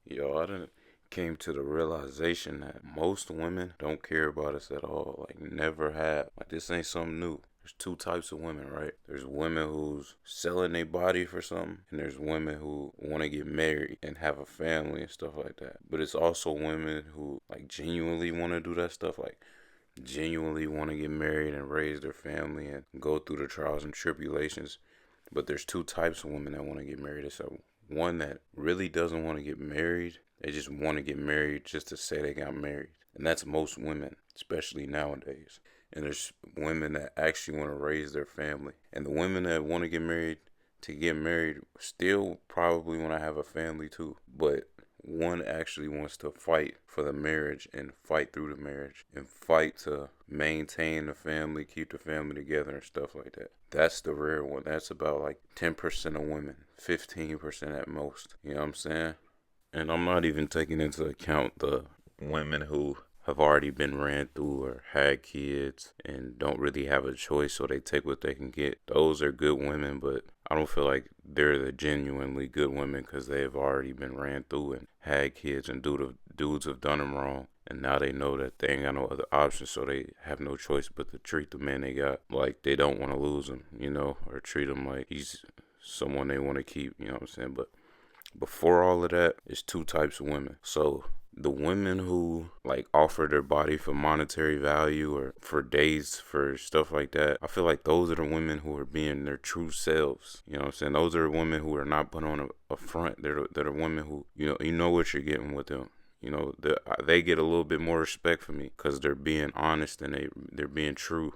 Yo, I done came to the realization that most women don't care about us at all. Like, never have. Like, this ain't something new. There's two types of women, right? There's women who's selling their body for something, and there's women who want to get married and have a family and stuff like that. But it's also women who, like, genuinely want to do that stuff. Like, genuinely want to get married and raise their family and go through the trials and tribulations. But there's two types of women that want to get married. It's one that really doesn't want to get married. They just want to get married just to say they got married. And that's most women, especially nowadays. And there's women that actually want to raise their family. And the women that want to get married still probably want to have a family too. But one actually wants to fight for the marriage and fight through the marriage and fight to maintain the family, keep the family together and stuff like that. That's the rare one. That's about like 10% of women, 15% at most. You know what I'm saying? And I'm not even taking into account the women who have already been ran through or had kids and don't really have a choice, so they take what they can get. Those are good women, but I don't feel like they're the genuinely good women because they have already been ran through and had kids, and dudes have done them wrong. And now they know that they ain't got no other option, so they have no choice but to treat the man they got like they don't want to lose him, or treat him like he's someone they want to keep, you know what I'm saying? But before all of that, it's two types of women. So the women who like offer their body for monetary value or for dates, for stuff like that, I feel like those are the women who are being their true selves. You know what I'm saying? Those are women who are not put on a front. They're the women who, you know what you're getting with them. They get a little bit more respect from me because they're being honest and they're being true.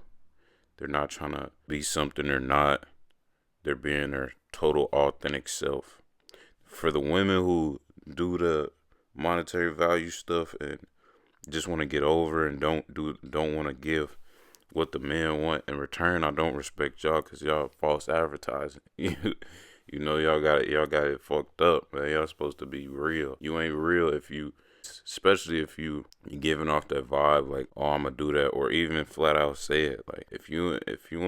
They're not trying to be something they're not. They're being their total authentic self. For the women who do the monetary value stuff and just want to get over and don't want to give what the men want in return, I don't respect y'all because y'all false advertising. Y'all got it fucked up, man. Y'all supposed to be real. You ain't real especially if you giving off that vibe like, oh, I'm gonna do that, or even flat out say it. Like, if you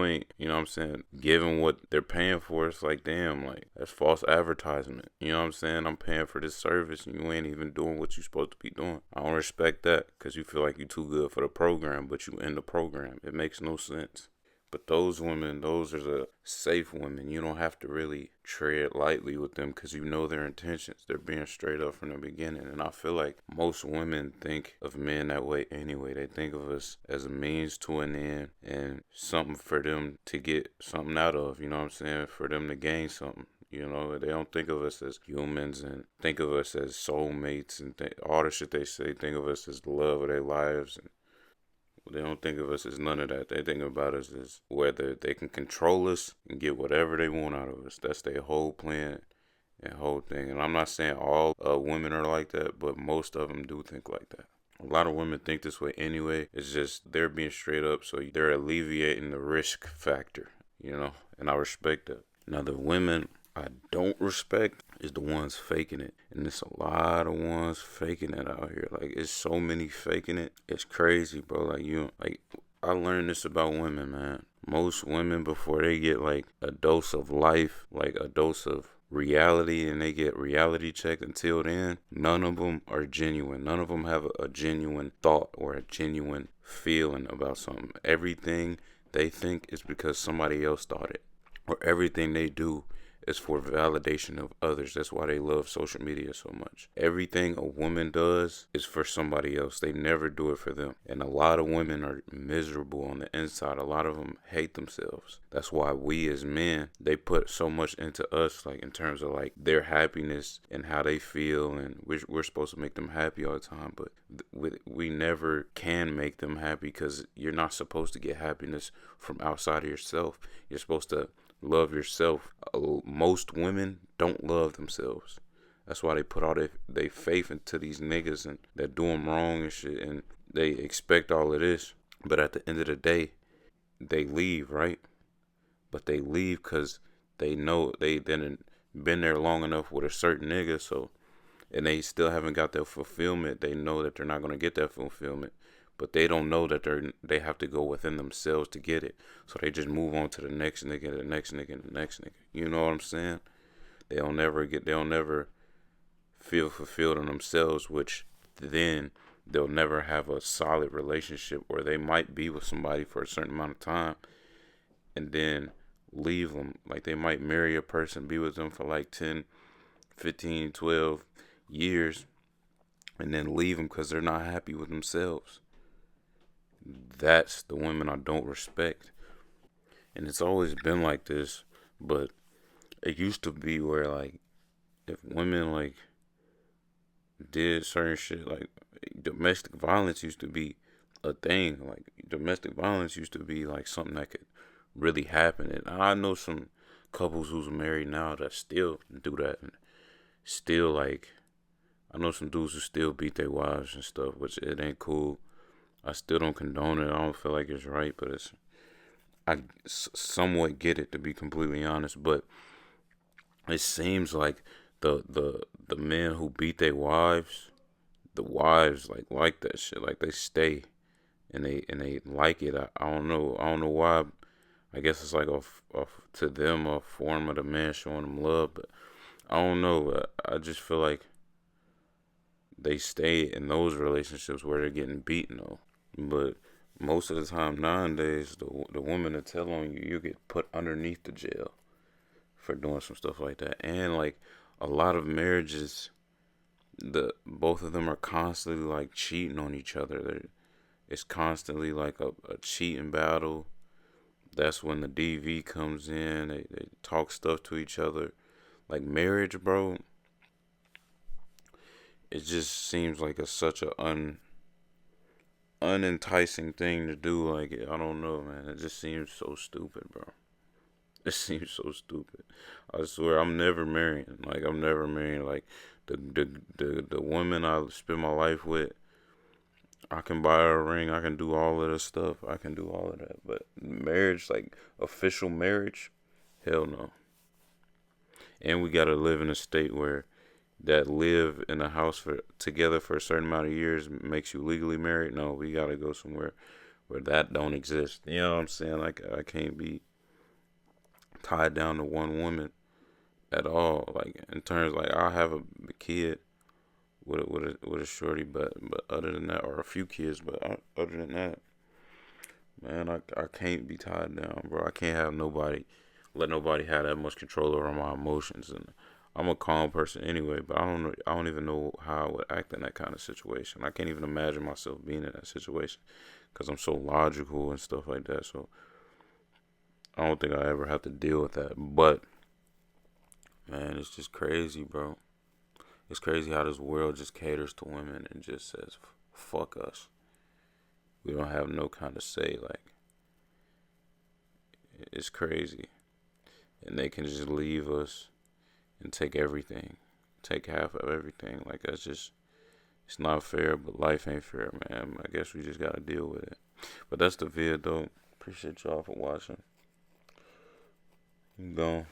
ain't, you know what I'm saying, giving what they're paying for, it's like, damn, like, that's false advertisement. You know what I'm saying? I'm paying for this service and you ain't even doing what you supposed to be doing. I don't respect that because you feel like you too good for the program, but you in the program. It makes no sense. But those women, those are the safe women. You don't have to really tread lightly with them because you know their intentions. They're being straight up from the beginning. And I feel like most women think of men that way anyway. They think of us as a means to an end and something for them to get something out of, you know what I'm saying? For them to gain something. They don't think of us as humans and think of us as soulmates and all the shit they say. Think of us as the love of their lives. And they don't think of us as none of that. They think about us as whether they can control us and get whatever they want out of us. That's their whole plan and whole thing. And I'm not saying all women are like that, but most of them do think like that. A lot of women think this way anyway. It's just they're being straight up, so they're alleviating the risk factor. And I respect that. Now, the women I don't respect is the ones faking it. And there's a lot of ones faking it out here. Like, it's so many faking it. It's crazy, bro. I learned this about women, man. Most women, before they get like a dose of life, like a dose of reality, and they get reality checked, until then, none of them are genuine. None of them have a genuine thought or a genuine feeling about something. Everything they think is because somebody else thought it, or everything they do is for validation of others. That's why they love social media so much. Everything a woman does is for somebody else. They never do it for them. And a lot of women are miserable on the inside. A lot of them hate themselves. That's why we as men, they put so much into us, like in terms of like their happiness and how they feel, and we're supposed to make them happy all the time, but we never can make them happy because you're not supposed to get happiness from outside of yourself. You're supposed to love yourself. Most women don't love themselves. That's why they put all their faith into these niggas and that do them wrong and shit, and they expect all of this. But at the end of the day, they leave, right? But they leave because they know they didn't been there long enough with a certain nigga, so, and they still haven't got that fulfillment. They know that they're not gonna get that fulfillment, but they don't know that they have to go within themselves to get it. So they just move on to the next nigga, the next nigga, the next nigga. You know what I'm saying? They'll never feel fulfilled in themselves, which then they'll never have a solid relationship, or they might be with somebody for a certain amount of time and then leave them. Like they might marry a person, be with them for like 10, 15, 12 years, and then leave them because they're not happy with themselves. That's the women I don't respect. And it's always been like this, but it used to be where like if women like did certain shit, like domestic violence used to be a thing. Like domestic violence used to be like something that could really happen. And I know some couples who's married now that still do that, and still like I know some dudes who still beat their wives and stuff, which it ain't cool. I still don't condone it. I don't feel like it's right, but somewhat get it, to be completely honest. But it seems like the men who beat their wives, the wives like that shit. Like they stay and they like it. I don't know. I don't know why. I guess it's like to them a form of the man showing them love, but I don't know. I just feel like they stay in those relationships where they're getting beaten though. But most of the time nowadays, the woman that tell on you, you get put underneath the jail for doing some stuff like that. And like a lot of marriages, the both of them are constantly like cheating on each other. It's constantly like a cheating battle. That's when the DV comes in. They talk stuff to each other. Like marriage, bro, it just seems like such a unenticing thing to do. Like I don't know, man. It just seems so stupid, bro. It seems so stupid. I swear, I'm never marrying. Like I'm never marrying. Like the woman I spend my life with, I can buy her a ring. I can do all of this stuff. I can do all of that. But marriage, like official marriage, hell no. And we gotta live in a state where that live in a house for together for a certain amount of years makes you legally married. No, we gotta go somewhere where that don't exist. You know what I'm saying? Like I can't be tied down to one woman at all. Like in terms, like I'll have a kid with a shorty, but other than that, or a few kids, but other than that, man, I can't be tied down, bro. I can't have nobody let nobody have that much control over my emotions. And I'm a calm person anyway, but I don't even know how I would act in that kind of situation. I can't even imagine myself being in that situation because I'm so logical and stuff like that. So I don't think I ever have to deal with that. But man, it's just crazy, bro. It's crazy how this world just caters to women and just says, fuck us. We don't have no kind of say. Like, it's crazy. And they can just leave us and take everything. Take half of everything. Like, that's just, it's not fair, but life ain't fair, man. I guess we just gotta deal with it. But that's the vid, though. Appreciate y'all for watching. I'm gone.